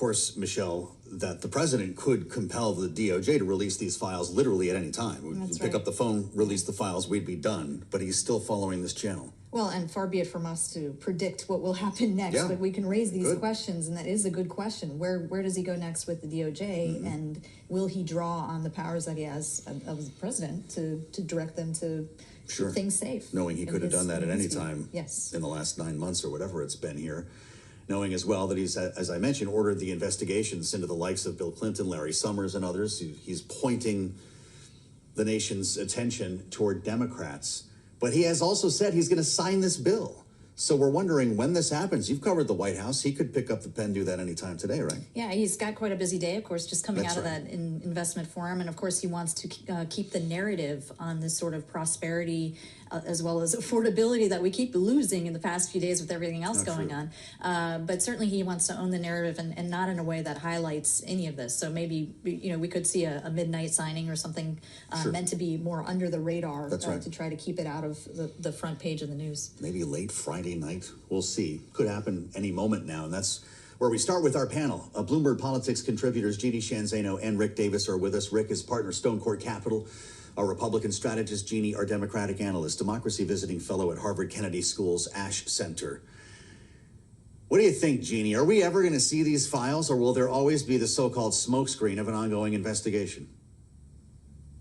course, Michelle, that the president could compel the DOJ to release these files literally at any time. We'd pick up the phone, release the files, we'd be done. But he's still following this channel. Well, and far be it from us to predict what will happen next, but we can raise these questions, and that is a good question. Where does he go next with the DOJ, and will he draw on the powers that he has of the president to direct them to keep things safe? Knowing he could have done that at any time in the last 9 months or whatever it's been here. Knowing as well that he's, as I mentioned, ordered the investigations into the likes of Bill Clinton, Larry Summers, and others. He's pointing the nation's attention toward Democrats. But he has also said he's going to sign this bill. So we're wondering when this happens. You've covered the White House. He could pick up the pen, do that anytime today, right? Yeah, he's got quite a busy day, of course, just coming out of that investment forum. And of course, he wants to keep the narrative on this sort of prosperity as well as affordability that we keep losing in the past few days with everything else going on. But certainly he wants to own the narrative and not in a way that highlights any of this. So maybe, we could see a midnight signing or something meant to be more under the radar to try to keep it out of the front page of the news. Maybe late Friday night. We'll see. Could happen any moment now. And that's where we start with our panel. Bloomberg Politics contributors Jeannie Shanzano and Rick Davis are with us. Rick is partner Stone Court Capital. Our Republican strategist, Jeannie, our Democratic analyst, democracy visiting fellow at Harvard Kennedy School's Ash Center. What do you think, Jeannie? Are we ever going to see these files, or will there always be the so-called smokescreen of an ongoing investigation?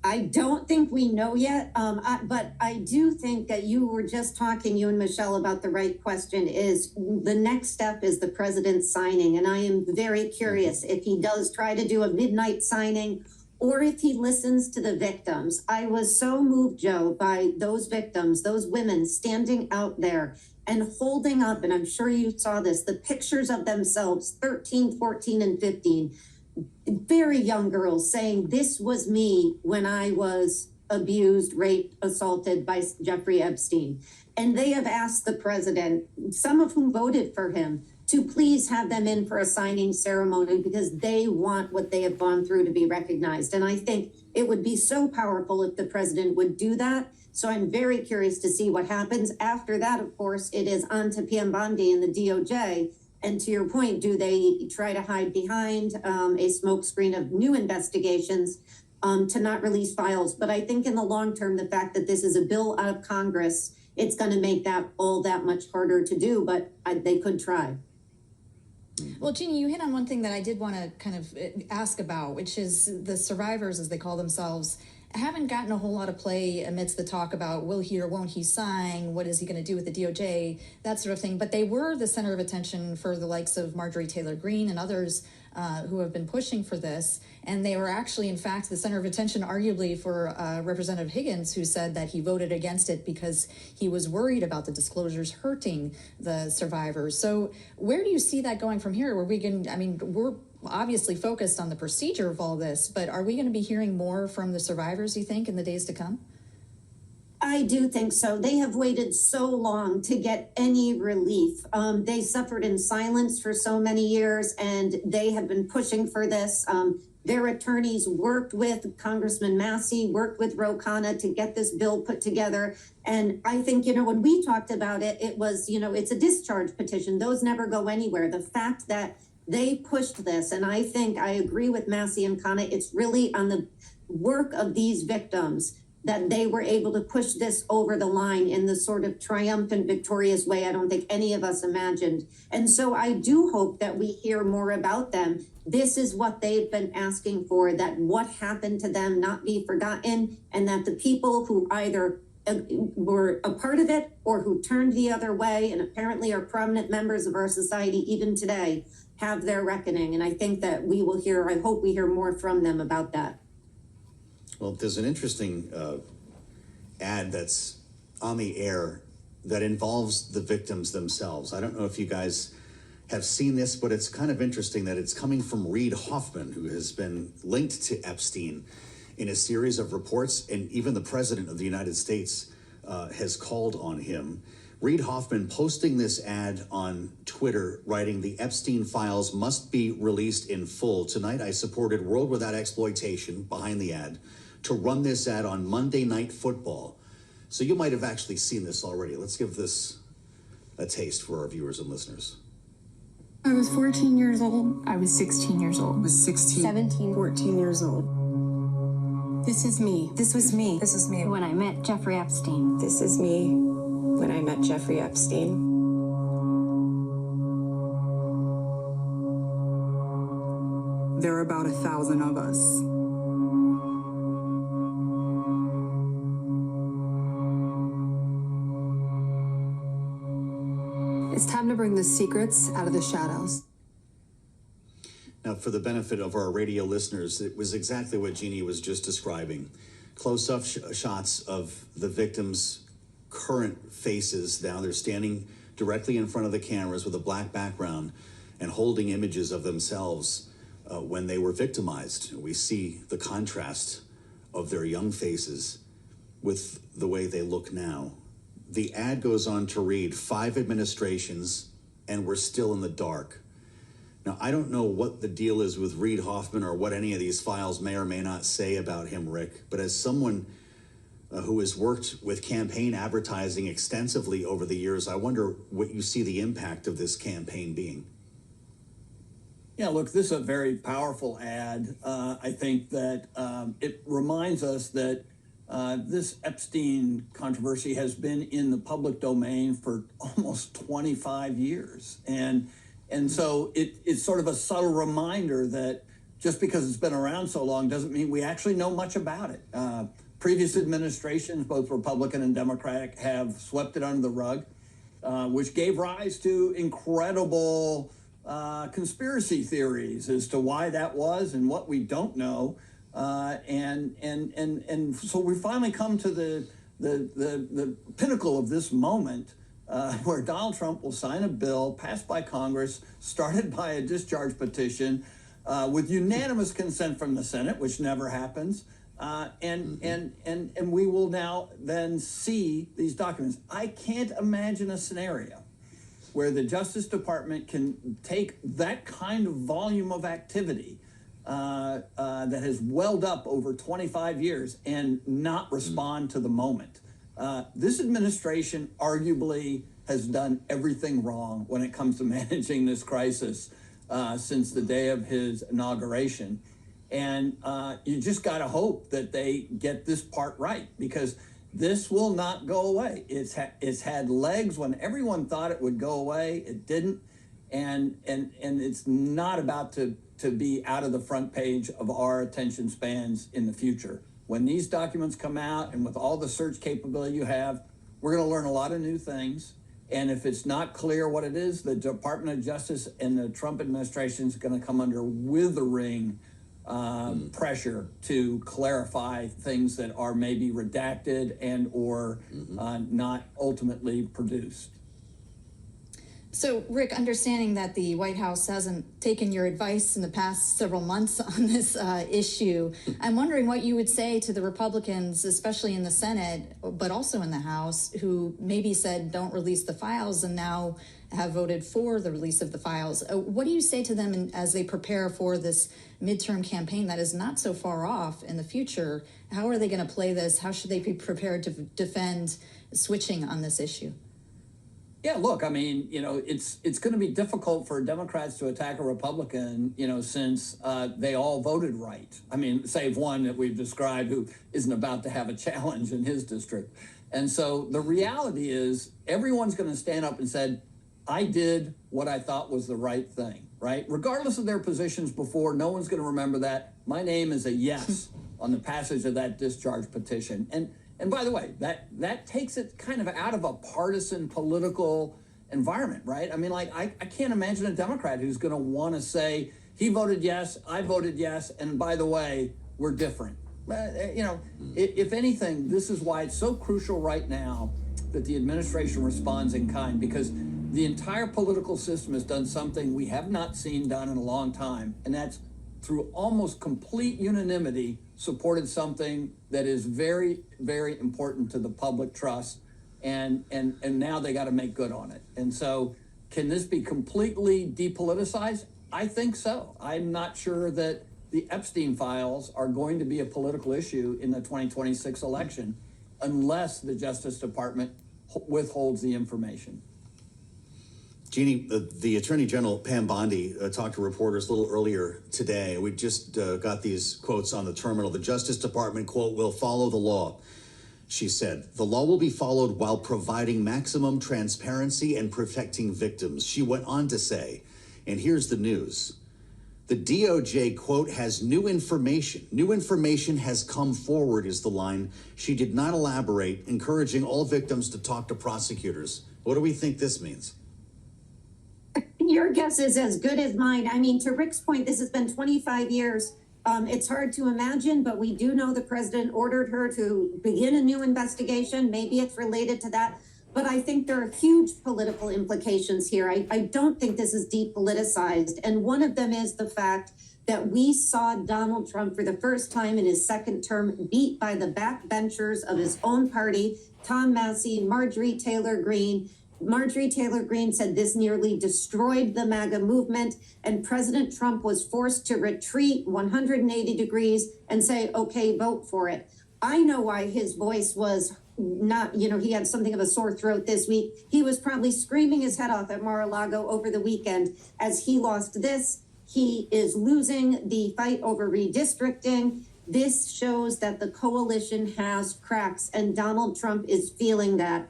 I don't think we know yet, but I do think that you were just talking, you and Michelle, about the right question. Is the next step is the president signing, and I am very curious if he does try to do a midnight signing or if he listens to the victims. I was so moved, Joe, by those victims, those women standing out there and holding up, and I'm sure you saw this, the pictures of themselves, 13, 14, and 15, very young girls saying, this was me when I was abused, raped, assaulted by Jeffrey Epstein. And they have asked the president, some of whom voted for him, to please have them in for a signing ceremony because they want what they have gone through to be recognized. And I think it would be so powerful if the president would do that. So I'm very curious to see what happens. After that, of course, it is on to PM Bondi and the DOJ. And to your point, do they try to hide behind a smokescreen of new investigations to not release files? But I think in the long term, the fact that this is a bill out of Congress, it's going to make that all that much harder to do, but they could try. Well, Jeannie, you hit on one thing that I did want to kind of ask about, which is the survivors, as they call themselves, haven't gotten a whole lot of play amidst the talk about will he or won't he sign, what is he going to do with the DOJ, that sort of thing. But they were the center of attention for the likes of Marjorie Taylor Greene and others who have been pushing for this. And they were actually, in fact, the center of attention, arguably, for Representative Higgins, who said that he voted against it because he was worried about the disclosures hurting the survivors. So where do you see that going from here? We're obviously focused on the procedure of all this, but are we going to be hearing more from the survivors, you think, in the days to come? I do think so. They have waited so long to get any relief. They suffered in silence for so many years, and they have been pushing for this. Their attorneys worked with Congressman Massey, worked with Ro Khanna to get this bill put together. And I think, when we talked about it, it was, it's a discharge petition. Those never go anywhere. The fact that they pushed this, and I think I agree with Massey and Khanna, it's really on the work of these victims that they were able to push this over the line in the sort of triumphant, victorious way I don't think any of us imagined. And so I do hope that we hear more about them. This is what they've been asking for, that what happened to them not be forgotten, and that the people who either were a part of it or who turned the other way and apparently are prominent members of our society even today have their reckoning. And I think that I hope we hear more from them about that. Well, there's an interesting ad that's on the air that involves the victims themselves. I don't know if you guys have seen this, but it's kind of interesting that it's coming from Reid Hoffman, who has been linked to Epstein in a series of reports, and even the president of the United States has called on him. Reid Hoffman posting this ad on Twitter, writing, "The Epstein files must be released in full. Tonight, I supported World Without Exploitation," behind the ad, "to run this ad on Monday Night Football." So you might have actually seen this already. Let's give this a taste for our viewers and listeners. I was 14 years old. I was 16 years old. I was 16. 17. 14 years old. This is me. This was me. This is me. When I met Jeffrey Epstein. This is me when I met Jeffrey Epstein. There are about 1,000 of us. It's time to bring the secrets out of the shadows. Now, for the benefit of our radio listeners, it was exactly what Jeannie was just describing. Close-up shots of the victims' current faces. Now they're standing directly in front of the cameras with a black background and holding images of themselves when they were victimized. We see the contrast of their young faces with the way they look now. The ad goes on to read, 5 administrations, and we're still in the dark. Now, I don't know what the deal is with Reid Hoffman or what any of these files may or may not say about him, Rick, but as someone who has worked with campaign advertising extensively over the years, I wonder what you see the impact of this campaign being. Yeah, look, this is a very powerful ad. I think that it reminds us that this Epstein controversy has been in the public domain for almost 25 years. And so it's sort of a subtle reminder that just because it's been around so long doesn't mean we actually know much about it. Previous administrations, both Republican and Democratic, have swept it under the rug, which gave rise to incredible conspiracy theories as to why that was and what we don't know. And so we finally come to the pinnacle of this moment where Donald Trump will sign a bill passed by Congress, started by a discharge petition, with unanimous consent from the Senate, which never happens. And we will now then see these documents. I can't imagine a scenario where the Justice Department can take that kind of volume of activity that has welled up over 25 years and not respond to the moment. This administration arguably has done everything wrong when it comes to managing this crisis since the day of his inauguration. And you just got to hope that they get this part right, because this will not go away. It's had legs when everyone thought it would go away. It didn't. And it's not about to be out of the front page of our attention spans in the future. When these documents come out and with all the search capability you have, we're going to learn a lot of new things. And if it's not clear what it is, the Department of Justice and the Trump administration is going to come under withering pressure to clarify things that are maybe redacted and or not ultimately produced. So, Rick, understanding that the White House hasn't taken your advice in the past several months on this issue, I'm wondering what you would say to the Republicans, especially in the Senate, but also in the House, who maybe said don't release the files and now have voted for the release of the files. What do you say to them as they prepare for this midterm campaign that is not so far off in the future? How are they going to play this? How should they be prepared to defend switching on this issue? Yeah, look, I mean, it's going to be difficult for Democrats to attack a Republican, since they all voted right. I mean, save one that we've described who isn't about to have a challenge in his district. And so the reality is everyone's going to stand up and said, I did what I thought was the right thing, right? Regardless of their positions before, no one's going to remember that. My name is a yes on the passage of that discharge petition. And by the way, that takes it kind of out of a partisan political environment, right? I mean, like, I can't imagine a Democrat who's going to want to say, he voted yes, I voted yes, and by the way, we're different. If anything, this is why it's so crucial right now that the administration responds in kind, because the entire political system has done something we have not seen done in a long time, and that's through almost complete unanimity supported something that is very, very important to the public trust, and now they got to make good on it. And so can this be completely depoliticized? I think so. I'm not sure that the Epstein files are going to be a political issue in the 2026 election unless the Justice Department withholds the information. Jeannie, the Attorney General Pam Bondi talked to reporters a little earlier today. We just got these quotes on the terminal. The Justice Department, quote, will follow the law. She said, the law will be followed while providing maximum transparency and protecting victims. She went on to say, and here's the news. The DOJ, quote, has new information. New information has come forward is the line. She did not elaborate, encouraging all victims to talk to prosecutors. What do we think this means? Your guess is as good as mine. I mean, to Rick's point, this has been 25 years. It's hard to imagine, but we do know the president ordered her to begin a new investigation. Maybe it's related to that. But I think there are huge political implications here. I don't think this is depoliticized. And one of them is the fact that we saw Donald Trump for the first time in his second term beat by the backbenchers of his own party, Tom Massey, Marjorie Taylor Greene. Marjorie Taylor Greene said this nearly destroyed the MAGA movement, and President Trump was forced to retreat 180 degrees and say, okay, vote for it. I know why his voice was not, he had something of a sore throat this week. He was probably screaming his head off at Mar-a-Lago over the weekend as he lost this. He is losing the fight over redistricting. This shows that the coalition has cracks, and Donald Trump is feeling that.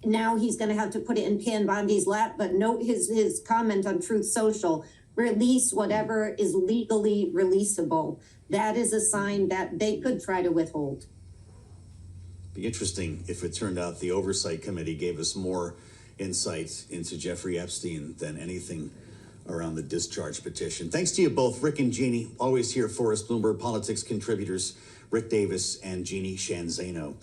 Now he's going to have to put it in Pam Bondi's lap, but note his comment on Truth Social, release whatever is legally releasable. That is a sign that they could try to withhold. Be interesting if it turned out the Oversight Committee gave us more insight into Jeffrey Epstein than anything around the discharge petition. Thanks to you both, Rick and Jeannie, always here for us, Bloomberg Politics contributors, Rick Davis and Jeannie Shanzano.